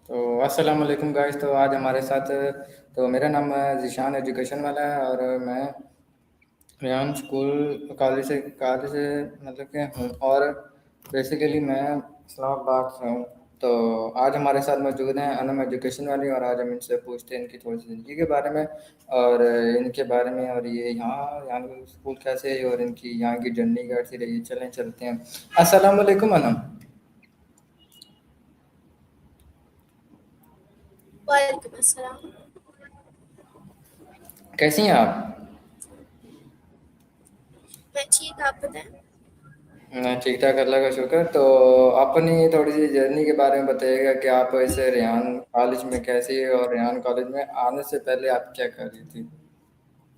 तो अस्सलाम वालेकुम गाइस। तो आज हमारे साथ तो मेरा नाम ज़ीशान एजुकेशन वाला है और मैं रेहान स्कूल कॉलेज से मतलब कि हूँ और बेसिकली मैं इस्लामाबाद से हूँ। तो आज हमारे साथ मौजूद हैं अनम एजुकेशन वाली और आज हम इनसे पूछते हैं इनकी थोड़ी सी ज़िंदगी के बारे में और इनके बारे में और ये यहाँ की स्कूल कैसे है और इनकी यहाँ की जर्नी कैसी रही। चलें चलते हैं। अस्सलाम वालेकुम अनम, वालेकुम अस्सलाम। कैसी हैं आप? मैं ठीक, आप बताएं। मैं ठीक ठाक, अल्लाह का शुक्र। तो अपनी थोड़ी सी जर्नी के बारे में बताइएगा कि आप ऐसे रेहान कॉलेज में कैसी है और रेहान कॉलेज में आने से पहले आप क्या कर रही थी,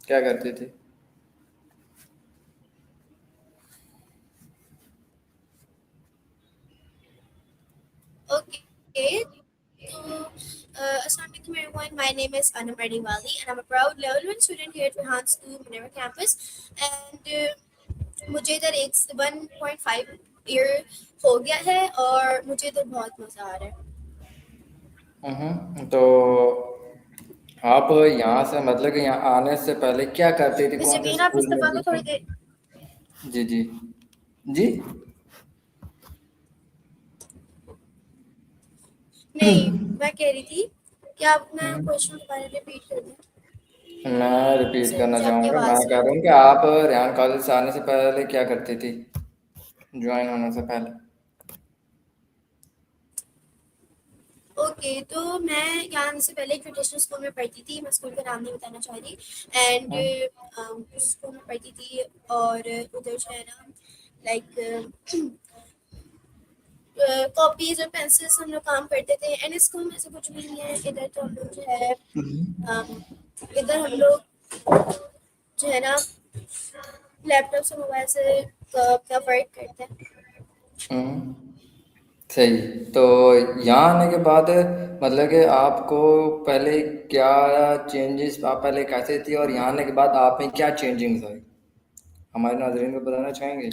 क्या करती थी? Okay, so Assalamualaikum everyone. My name is Anam Wali, and I'm a proud level one student here at Rehan School, Minerva campus. And मुझे इधर 1.5 ईयर हो गया है और मुझे इधर बहुत मज़ा आ रहा है। तो आप यहाँ से मतलब कि यहाँ आने से पहले क्या करती थी, मिस कौन से जमीन, आप स्कूल में मुस्तफ़ा को थोड़ी एडमिशन? देर। जी जी जी। नहीं, मैं कह रही थी कि आप अपना हम्म, क्वेश्चन दोबारा रिपीट कर दें। मैं रिपीट सर, करना मुझे आपकी चाहूँगा। मैं आवाज़ नहीं कह आ रहा रही। हूँ कि आप रेहान कॉलेज से आने से पहले क्या करती थी, ज्वाइन होने से पहले? ओके, तो मैं यहाँ आने से पहले एक ट्रेडिशनल स्कूल में पढ़ती थी। मैं स्कूल का नाम नहीं बताना चाह रही। एंड उस स्कूल में पढ़ती थी और उधर जो है ना, लाइक कॉपीज और पेंसिल से हम लोग काम करते थे। एंड स्कूल में ऐसा कुछ भी नहीं है। इधर तो हम लोग जो है अम, इधर हम लोग जो है ना लैपटॉप से मोबाइल से अपना वर्क करते हैं। हम्म, सही। तो यहाँ आने के बाद मतलब कि आपको पहले क्या चेंजेस, आप पहले कैसे थी और यहाँ आने के बाद आप में क्या चेंजिंग्स आई, हमारे नाज़रीन को बताना चाहेंगे?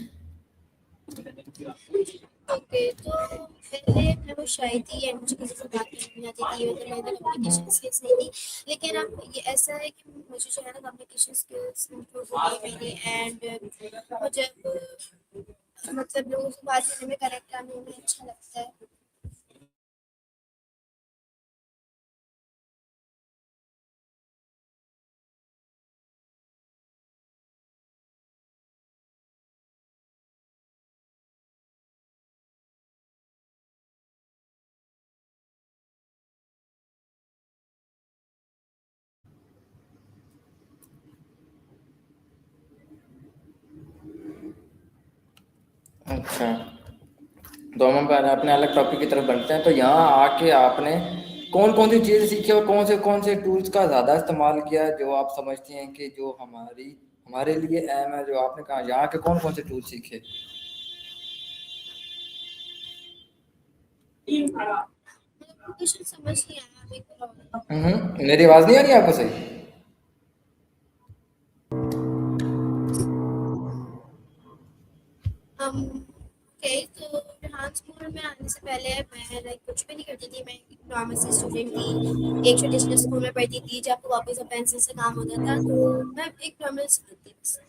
ओके, तो पहले मैं वो शाय थी एंड मुझे किसी से बात नहीं आती थी, मतलब मेरे अंदर कम्युनिकेशन स्किल्स नहीं थी। लेकिन अब ये ऐसा है कि मुझे जो है ना कम्युनिकेशन स्किल्स इम्प्रूव हो गई मेरी। एंड मुझे अब मतलब लोगों से बात करने में, कनेक्ट करने में अच्छा लगता है। अच्छा, तो हम पहले अपने अलग टॉपिक की तरफ बढ़ते हैं। तो यहाँ आके आपने कौन कौन सी चीज़ें सीखी और कौन से टूल्स का ज़्यादा इस्तेमाल किया जो आप समझती हैं कि जो हमारे लिए अहम है, जो आपने कहा यहाँ के कौन कौन से टूल सीखे? कम्युनिकेशन समझ नहीं आया, आप एक बार और बताइए। मेरी आवाज़ नहीं आ रही आपको सही? ओके, तो रेहान स्कूल में आने से पहले मैं लाइक कुछ भी नहीं करती थी। मैं एक नॉर्मल सी स्टूडेंट थी। एक ट्रेडिशनल स्कूल में पढ़ती थी जहाँ पे कॉपीज और पेंसिल से काम होता था। तो मैं एक नॉर्मल स्टूडेंट थी बस।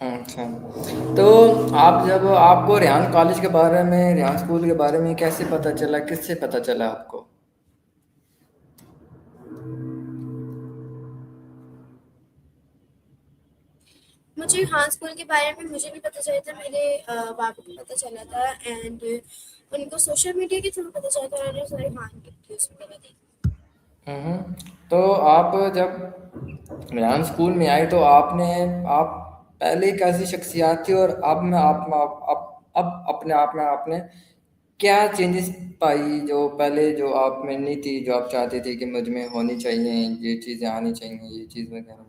अच्छा, तो आप जब आपको रेहान कॉलेज के बारे में, रेहान स्कूल के बारे में कैसे पता चला, किससे पता चला आपको? मुझे रेहान स्कूल के बारे में मुझे भी पता चला था, मेरे पापा को पता चला था। एंड उनको सोशल मीडिया के थ्रू पता चला था। उन्होंने सारे रेहान के न्यूज़ वगैरह देखी। तो आप जब रेहान स्कूल में आए तो आप पहले कैसी शख्सियत थी और अब में अब अपने आप में आपने क्या चेंजेस पाई जो पहले जो आप में नहीं थी, जो आप चाहते थे कि मुझ में होनी चाहिए, ये चीज़ें आनी चाहिए, ये चीज़ वगैरह वगैरह?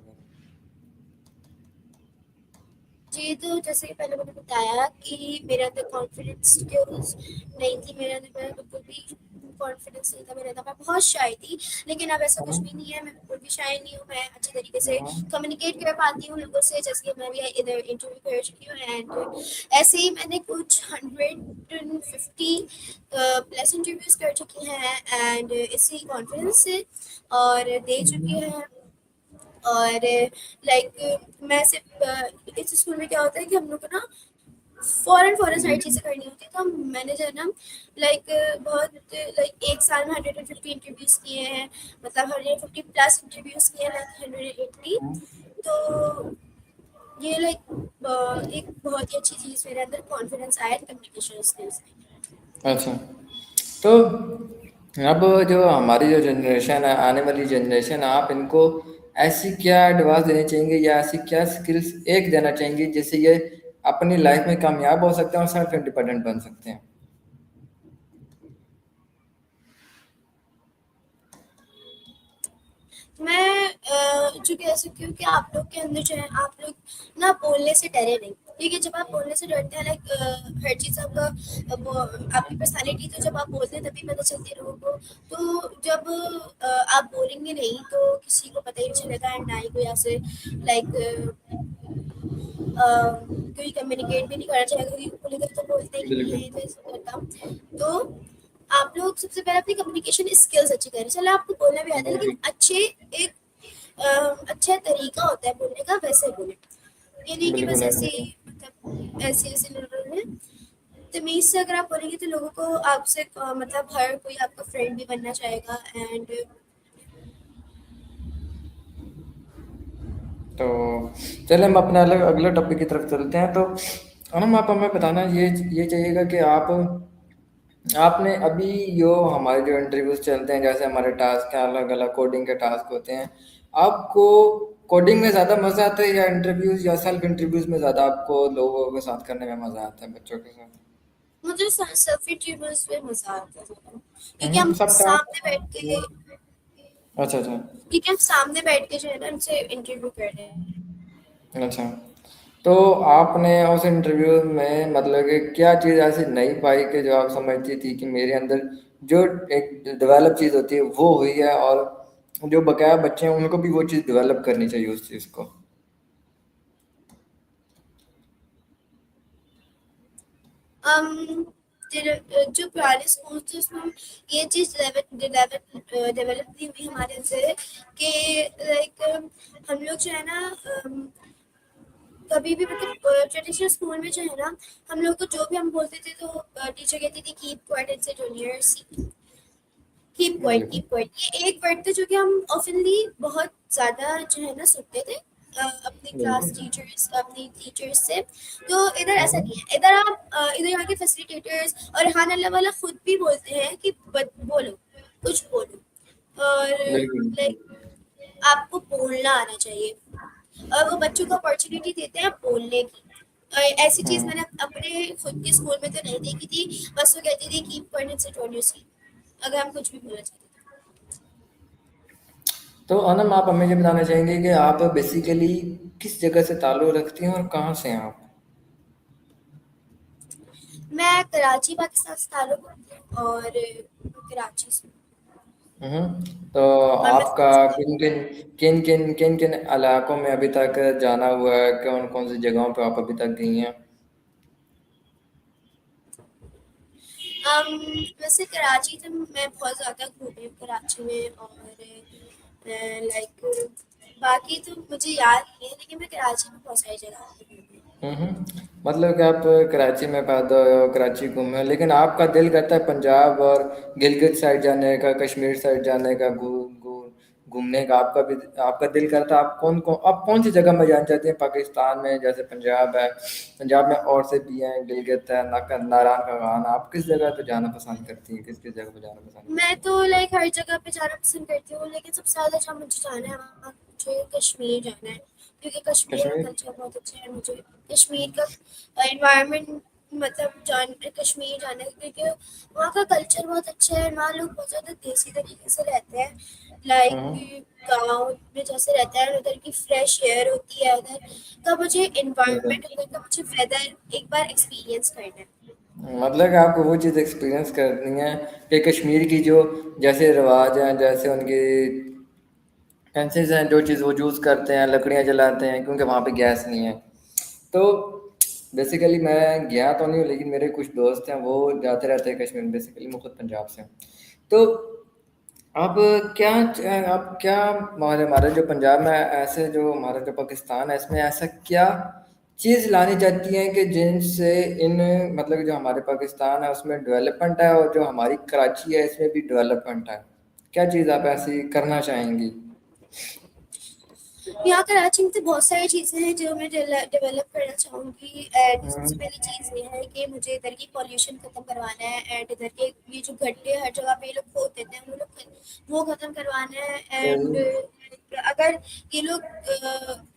जी, तो जैसे कि पहले मैंने बताया कि मेरे अंदर कॉन्फिडेंस स्किल्स नहीं थी। मेरे अंदर, मैं बिल्कुल भी कॉन्फिडेंस नहीं था मेरे अंदर, मैं बहुत शाय थी। लेकिन अब ऐसा कुछ भी नहीं है, मैं बिल्कुल भी शाय नहीं हूँ, मैं अच्छे तरीके से कम्युनिकेट कर पाती हूँ लोगों से, जैसे कि मैं भी इधर इंटरव्यू कर चुकी हूँ। एंड ऐसे ही मैंने कुछ 150 प्लस इंटरव्यूज कर चुकी हैं एंड इसी कॉन्फिडेंस से और दे चुकी है। और मैं सिर्फ इस स्कूल में क्या होता है कि हम लोग को ना फॉरन फॉरन जी। सारी चीज़ें करनी होती है, तो मैंने जो है ना बहुत 1 साल में 150 इंटरव्यूज किए हैं, मतलब 150 प्लस इंटरव्यूज किए हैं, 180। तो ये एक बहुत ही अच्छी चीज़ मेरे अंदर कॉन्फिडेंस आया कम्युनिकेशन स्किल्स में। अच्छा, तो अब जो हमारी जो जनरेशन है, आने वाली जनरेशन है, आप इनको ऐसी क्या एडवाइस देनी चाहेंगे या ऐसी क्या स्किल्स एक देना चाहेंगे जिससे ये अपनी लाइफ में कामयाब हो सकते हैं और सेल्फ इंडिपेंडेंट बन सकते हैं? मैं जो कह सकती हूँ कि आप लोग के अंदर जो है, आप लोग ना बोलने से डरे नहीं। ठीक है, जब आप बोलने से डरते हैं हर चीज़ आपका आपकी पर्सनालिटी तो जब आप बोलते हैं तभी पता चलती है लोगों को। तो जब आप बोलेंगे नहीं तो किसी को पता ही नहीं चलेगा एंड ना ही कोई आपसे लाइक कोई कम्युनिकेट भी नहीं करना चाहेगा, क्योंकि बोलेगा तो बोलते ही नहीं बिल्कुल। है, तो ऐसा करता। तो आप लोग सबसे पहले अपनी कम्युनिकेशन स्किल्स अच्छी करें। चलो आपको बोलना भी आता है, लेकिन जी, एक अच्छा तरीका होता है बोलने का, वैसे बोले। ये नहीं कि बस बिल्कुल है। ऐसे मतलब ऐसे ऐसे बोले। तमीज से अगर आप बोलेंगे तो लोगों को आपसे मतलब हर कोई आपका फ्रेंड भी बनना चाहेगा। एंड तो चलिए हम अपने अलग अगले टॉपिक की तरफ चलते हैं। तो अनम, आप हमें बताना ये चाहिएगा कि आप आपने अभी जो हमारे जो इंटरव्यूज चलते हैं, जैसे हमारे टास्क हैं, अलग अलग कोडिंग के टास्क होते हैं, आपको कोडिंग में ज़्यादा मज़ा आता है या इंटरव्यूज या सेल्फ इंटरव्यूज में ज़्यादा आपको लोगों के साथ करने में मज़ा आता है, बच्चों के साथ? मुझे सेल्फी ट्यूबर्स पे मजा आता है ज़्यादा। क्योंकि हम सब सामने बैठ टास्क। के अच्छा अच्छा। क्योंकि हम सामने बैठ के जो है ना उनसे इंटरव्यू कर रहे हैं। अच्छा, तो आपने उस इंटरव्यू में मतलब कि क्या चीज़ ऐसी नहीं पाई कि जो आप समझती थी कि मेरे अंदर जो एक डेवलप चीज़ होती है वो हुई है, और जो बकाया बच्चे हैं उनको भी वो चीज़ डेवलप करनी चाहिए उस चीज़ को? अम, जो पुराने स्कूल थे उसमें ये चीज़ डेवलप नहीं हुई हमारे अंदर कि हम लोग जो है ना कभी भी मतलब ट्रेडिशनल स्कूल में जो है ना हम लोग को जो भी हम बोलते थे तो टीचर कहती थी keep quiet and sit on your seat. Keep quiet, बिल्कुल। कीप क्वाइट, ये एक वर्ड था जो कि हम ऑफनली बहुत ज्यादा जो है ना सुनते थे अपने क्लास बिल्कुल। टीचर्स अपनी टीचर्स से। तो इधर ऐसा हम्म। नहीं है, इधर इधर यहाँ के फैसिलिटेटर्स और रेहान अल्लाह वाला खुद भी बोलते हैं कि बोलो, कुछ बोलो। और बिल्कुल। लाइक आपको बोलना आना चाहिए और वो बच्चों को अपॉर्चुनिटी देते हैं बोलने की। ऐसी चीज हम्म। मैंने अपने खुद के स्कूल में तो नहीं देखी थी। बस वो कहती थी keep quiet and sit on your seat, अगर हम कुछ भी बोलना चाहते थे। तो अनम, आप हमें ये बताना चाहेंगे कि आप बेसिकली किस जगह से ताल्लुक़ रखती हैं और कहाँ से हैं आप? मैं कराची पाकिस्तान से ताल्लुक़ रखती हूँ और कराची से। तो और मैं आपका किन किन इलाकों में अभी तक जाना हुआ है, कौन कौन सी जगहों पे आप अभी तक गई हैं? वैसे कराची तो मैं बहुत ज़्यादा घूमी हूँ कराची में। और लाइक बाकी तो मुझे याद नहीं है, लेकिन मैं कराची में बहुत सारी जगह पे घूमी हूँ। मतलब कि आप कराची में पैदा हुए हो, कराची घूमे हो, लेकिन आपका दिल करता है पंजाब और गिलगित साइड जाने का, कश्मीर साइड जाने का, घूमने का आपका भी आपका दिल करता है? आप कौन सी जगह में जाना चाहते हैं पाकिस्तान में? जैसे पंजाब है, पंजाब में और से भी हैं, गिलगित है, नारायण का गान, आप किस जगह पे जाना पसंद करती हैं, किस किस जगह पे जाना पसंद मैं करती हैं? तो हर जगह पे जाना पसंद करती हूँ, लेकिन सबसे ज़्यादा जहाँ मुझे जाना है वहाँ मुझे कश्मीर जाना है। क्योंकि कश्मीर का कश्मीर। कल्चर बहुत अच्छा है। मुझे कश्मीर का एनवायरनमेंट मतलब जान कश्मीर जाना है, क्योंकि वहाँ का कल्चर बहुत अच्छा है। वहाँ लोग बहुत ज़्यादा देसी तरीके से रहते हैं, हम्म। लाइक गाँव में जैसे रहते हैं। उधर की फ्रेश एयर होती है उधर का, मुझे बिल्कुल। एनवायरनमेंट उधर का, मुझे वेदर एक बार एक्सपीरियंस करना है। मतलब कि आपको वो चीज़ एक्सपीरियंस करनी है कि कश्मीर की जो जैसे रिवाज हैं, जैसे उनकी फैंसीज हैं, जो चीज़ वो यूज़ करते हैं, लकड़ियाँ जलाते हैं क्योंकि वहाँ पे गैस नहीं है। तो बेसिकली मैं गया तो नहीं हूँ, लेकिन मेरे कुछ दोस्त हैं वो जाते रहते हैं कश्मीर। बेसिकली मैं खुद पंजाब से हूँ। तो अब क्या आप क्या हमारे हमारे जो पंजाब में ऐसे जो हमारा जो पाकिस्तान है इसमें ऐसा क्या चीज़ लानी चाहती हैं कि जिनसे इन मतलब कि जो हमारे पाकिस्तान है उसमें डेवलपमेंट है और जो हमारी कराची है इसमें भी डेवलपमेंट है। क्या चीज़ आप ऐसी करना चाहेंगी? यहाँ कराची में तो बहुत सारी चीज़ें हैं जो मैं डेवलप करना चाहूँगी। एंड सबसे हम्म, पहली चीज़ ये है कि मुझे इधर की पॉल्यूशन ख़त्म करवाना है। एंड इधर के ये जो गड्ढे हर जगह पे ये लोग खोद देते हैं वो ख़त्म करवाना है। सही। एंड अगर ये लोग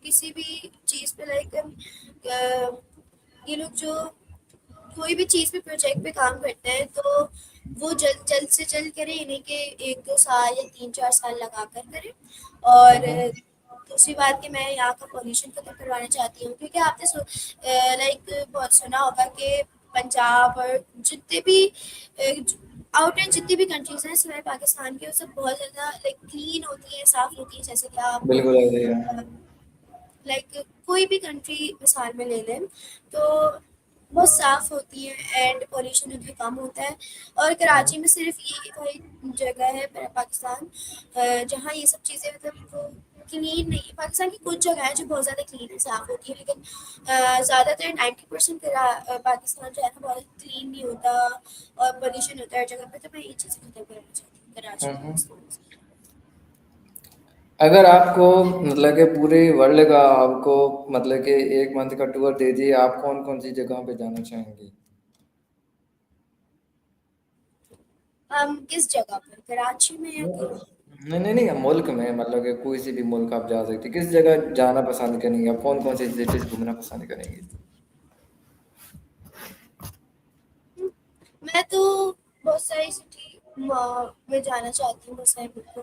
किसी भी चीज़ पे ये लोग जो कोई भी चीज़ पे प्रोजेक्ट पे काम करते हैं तो वो जल्द जल्द से जल्द करें, यानी कि 1-2 साल या 3-4 साल लगा कर करें। और हम्म, दूसरी बात कि मैं यहाँ का पॉल्यूशन खत्म करवाना चाहती हूँ, क्योंकि आपने लाइक बहुत सुना होगा कि पंजाब और जितने भी आउट एंड जितनी भी कंट्रीज हैं सिवाय पाकिस्तान के, वो सब बहुत ज़्यादा लाइक क्लीन होती हैं, साफ़ होती हैं। जैसे कि आप बिल्कुल ऐसे ही है। लाइक कोई भी कंट्री मिसाल में ले लें तो बहुत साफ़ होती है एंड पॉल्यूशन उनका कम होता है। और हम्म, कराची में सिर्फ ये वही जगह है पाकिस्तान जहाँ ये सब चीज़ें मतलब वो क्लीन नहीं है। पाकिस्तान की कुछ जगह है जो बहुत ज़्यादा क्लीन है, साफ़ होती है, लेकिन ज़्यादातर 90% पाकिस्तान जो है ना बहुत क्लीन नहीं होता और पोल्यूशन होता है हर जगह पे। तो मैं ये चीज़ खत्म करना चाहती हूँ कराची और हम्म। पाकिस्तान से। अगर आपको मतलब कि पूरे वर्ल्ड का आपको मतलब कि एक मंथ का टूर दे दिए, आप कौन कौन सी जगहों पे जाना चाहेंगी? किस जगह पर, कराची में या कहीं? नहीं नहीं नहीं, मुल्क में मतलब कि कोई सी भी मुल्क आप जा सकते, किस जगह जाना पसंद करेंगे, आप कौन कौन सी सिटीज घूमना पसंद करेंगे? मैं तो बहुत सारी सिटी में जाना चाहती हूँ, बहुत सारे मुल्कों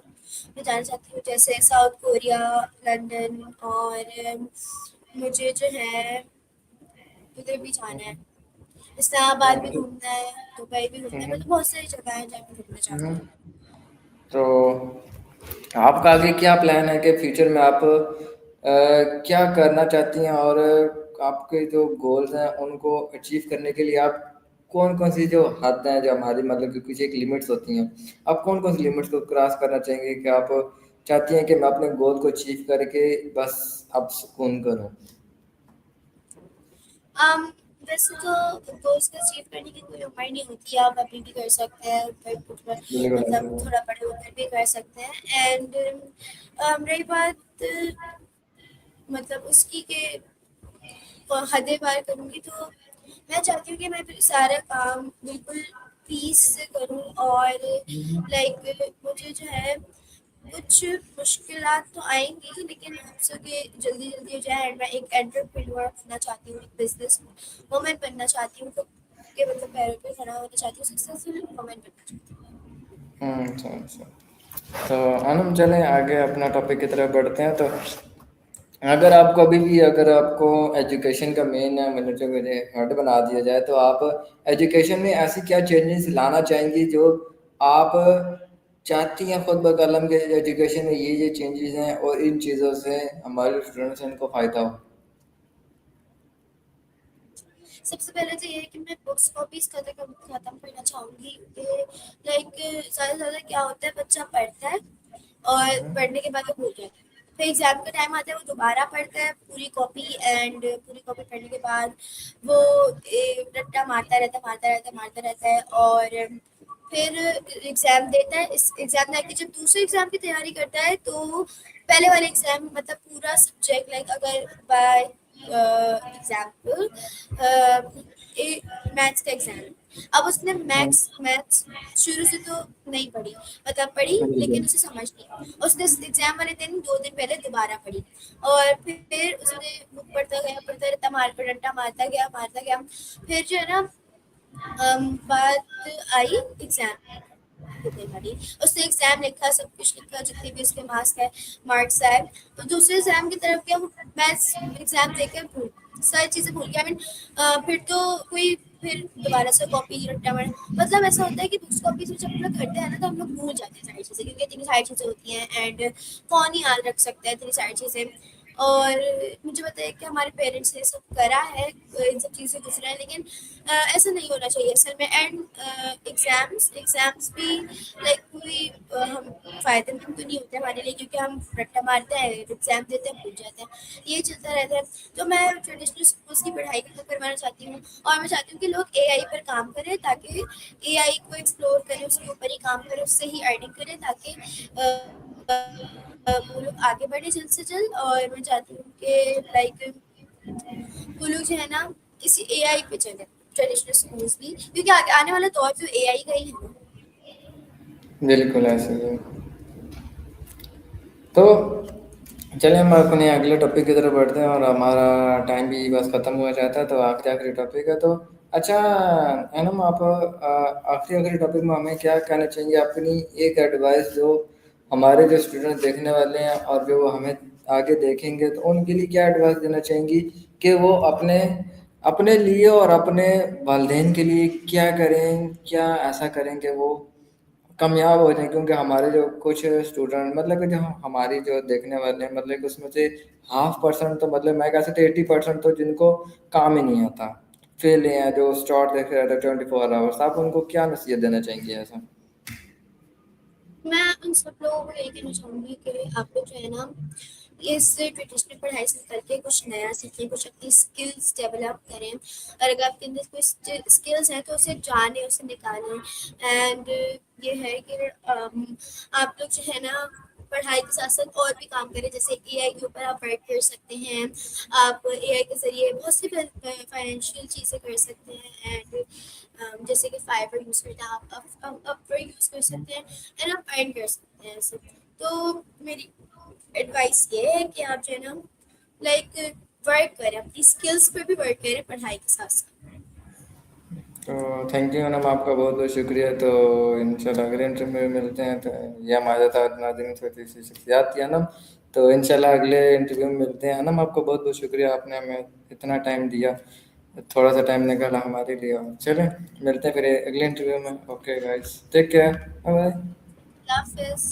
में जाना चाहती हूँ, जैसे साउथ कोरिया, लंदन, और मुझे जो है उधर भी जाना है, इस्लामाबाद भी घूमना है, दुबई भी घूमना है। हम्म, मतलब बहुत सारी जगह है जहाँ मैं घूमना चाहती हम्म। हूँ। तो आपका आगे क्या प्लान है कि फ्यूचर में आप क्या करना चाहती हैं, और आपके जो गोल्स हैं उनको अचीव करने के लिए आप कौन कौन सी जो हद हैं जो हमारी मतलब कि कुछ एक लिमिट्स होती हैं, आप कौन कौन सी लिमिट्स को क्रॉस करना चाहेंगे कि आप चाहती हैं कि मैं अपने गोल को अचीव करके बस अब सुकून करूं? um, वैसे तो गोल्स को अचीव करने की कोई उम्र नहीं होती, आप अभी भी कर सकते हैं, बिल्कुल ऐसे मतलब ही थोड़ा बड़े होकर भी कर सकते हैं। एंड रही बात मतलब उसकी के हदें पार करूँगी, तो मैं चाहती हूँ कि मैं सारा काम बिल्कुल पीस से करूँ। और है। लाइक मुझे जो है कुछ मुश्किलात तो आएंगी, लेकिन होप्स कि जल्दी जल्दी हो जाए। एंड मैं एक एंटरप्रेन्योर बनना चाहती हूँ, एक बिजनेस वुमन बनना चाहती हूँ, खुद के मतलब पैरों पे खड़ा होना चाहती हूँ, सक्सेसफुल वुमन बनना चाहती हूँ। अच्छा अच्छा। तो अनम चलें आगे अपना टॉपिक की तरफ बढ़ते हैं। तो अगर आपको अभी भी अगर आपको एजुकेशन का मेन मतलब जो हेड बना दिया जाए, तो आप एजुकेशन में ऐसी क्या चेंजेस लाना चाहेंगी जो आप चाहती हैं खुद ब कलम के एजुकेशन में ये चेंजेस हैं और इन चीज़ों से हमारे स्टूडेंट्स इनको फ़ायदा हो? सबसे पहले तो ये है कि मैं बुक्स कॉपीज खत्म करना चाहूंगी कि लाइक ज़्यादा से ज़्यादा क्या होता है, बच्चा पढ़ता है और हम्म, पढ़ने के बाद वो भूल जाता है। फिर एग्जाम का टाइम आता है, वो दोबारा पढ़ता है पूरी कॉपी। एंड पूरी कॉपी पढ़ने के बाद वो रट्टा मारता रहता है। और फिर एग्जाम देता है। इस एग्जाम में जब दूसरे एग्जाम की तैयारी करता है तो पहले वाले एग्जाम मतलब पूरा सब्जेक्ट, लाइक अगर बाय एग्जाम्पल मैथ्स का एग्जाम है, अब उसने हम्म, मैथ्स मैथ्स शुरू से तो नहीं पढ़ी, मतलब पढ़ी बिल्कुल। लेकिन उसे समझ नहीं। उसने एग्जाम वाले दिन 2 दिन पहले दोबारा पढ़ी, और फिर उसने बुक पढ़ता रहता, रट्टा मारता गया। फिर जो है ना बात आई एग्जाम देने वाली, उसने एग्जाम लिखा, सब कुछ लिखा, जितने भी उसके मार्क्स आए। तो दूसरे एग्जाम की तरफ गया, वो मैथ्स एग्जाम देकर भूल सारी चीजें भूल गया। I mean, फिर तो कोई फिर दोबारा से कॉपी रट्टा मार, मतलब ऐसा होता है कि बुक्स कॉपी से जब हम लोग करते हैं ना तो हम लोग भूल जाते हैं सारी चीज़ें, क्योंकि इतनी सारी चीज़ें होती हैं एंड कौन ही याद रख सकता है इतनी सारी चीज़ें। और मुझे पता है कि हमारे पेरेंट्स ने ये सब करा है, इन सब चीज़ से गुजरा है, लेकिन ऐसा नहीं होना चाहिए असल में। एंड एग्ज़ाम्स एग्ज़ाम्स भी लाइक कोई हम फ़ायदेमंद तो नहीं होते हमारे लिए, क्योंकि हम रट्टा मारते हैं, एग्ज़ाम देते हैं, भूल जाते हैं, ये चलता रहता है। तो मैं ट्रेडिशनल स्कूल्स की पढ़ाई को करवाना चाहती हूँ, और मैं चाहती हूँ कि लोग एआई पर काम करें, ताकि एआई को एक्सप्लोर करें, उसके ऊपर ही काम करें, उससे ही अर्निंग करें, ताकि वो लोग आगे बढ़े जल्द से जल्द। और मैं चाहती हूँ कि लाइक वो लोग जो है ना इसी एआई पे चले, ट्रेडिशनल स्कूल्स भी, क्योंकि आगे आने वाला दौर तो एआई का ही है ना। बिल्कुल ऐसे ही है। तो चलिए हम अपने अगले टॉपिक की तरफ बढ़ते हैं, और हमारा टाइम भी बस ख़त्म हुआ जाता है, तो आखिरी आखिरी टॉपिक है। तो अच्छा एनम, आप आखिरी आखिरी टॉपिक में हमें क्या कहना चाहेंगे, अपनी एक एडवाइस जो हमारे जो स्टूडेंट देखने वाले हैं और जो हमें आगे देखेंगे, तो उनके लिए क्या एडवाइस देना चाहेंगी कि वो अपने अपने लिए और अपने वालिदैन के लिए क्या करें, क्या ऐसा करें कि वो कामयाब हो जाएँ? क्योंकि हमारे जो कुछ स्टूडेंट, मतलब कि जो हमारी जो देखने वाले हैं, मतलब कि उसमें से हाफ परसेंट तो, मतलब मैं कह सकता हूँ 80% तो जिनको काम ही नहीं आता, फेल हैं, जो शॉर्ट देखते रहते हैं 24 आवर्स। आप उनको क्या नसीहत देना चाहेंगे ऐसा? मैं उन सब लोगों को यही कहना चाहूँगी कि आप लोग जो है ना इस ट्रेडिशनल पढ़ाई से निकल के कुछ नया सीखें, कुछ अपनी स्किल्स डेवलप करें, और अगर आपके अंदर कोई स्किल्स हैं तो उसे जानें, उसे निकालें। एंड ये है कि आप लोग जो है ना पढ़ाई के साथ साथ और भी काम करें, जैसे एआई के ऊपर आप वर्क कर सकते हैं, आप एआई के ज़रिए बहुत सी फाइनेंशियल चीज़ें कर सकते हैं। एंड जैसे कि फाइवर यूज़ करते हैं, आप अपवर्क यूज़ कर सकते हैं, एंड आप अर्न कर सकते हैं ऐसे। तो मेरी एडवाइस ये है कि आप जो है ना लाइक वर्क करें, अपनी स्किल्स पर भी वर्क करें पढ़ाई के साथ साथ। तो थैंक यू मैडम, आपका बहुत बहुत शुक्रिया। तो इंशाल्लाह अगले इंटरव्यू में मिलते हैं। तो ये हमारे साथ नाज़रीन छोटी सी शख्सियात थी नम। तो इंशाल्लाह अगले इंटरव्यू में मिलते हैं नम। आपको बहुत बहुत शुक्रिया, आपने हमें इतना टाइम दिया, थोड़ा सा टाइम निकाला हमारे लिए। चलें, मिलते हैं फिर अगले इंटरव्यू में। Okay guys, take care, bye bye. हाफिज़।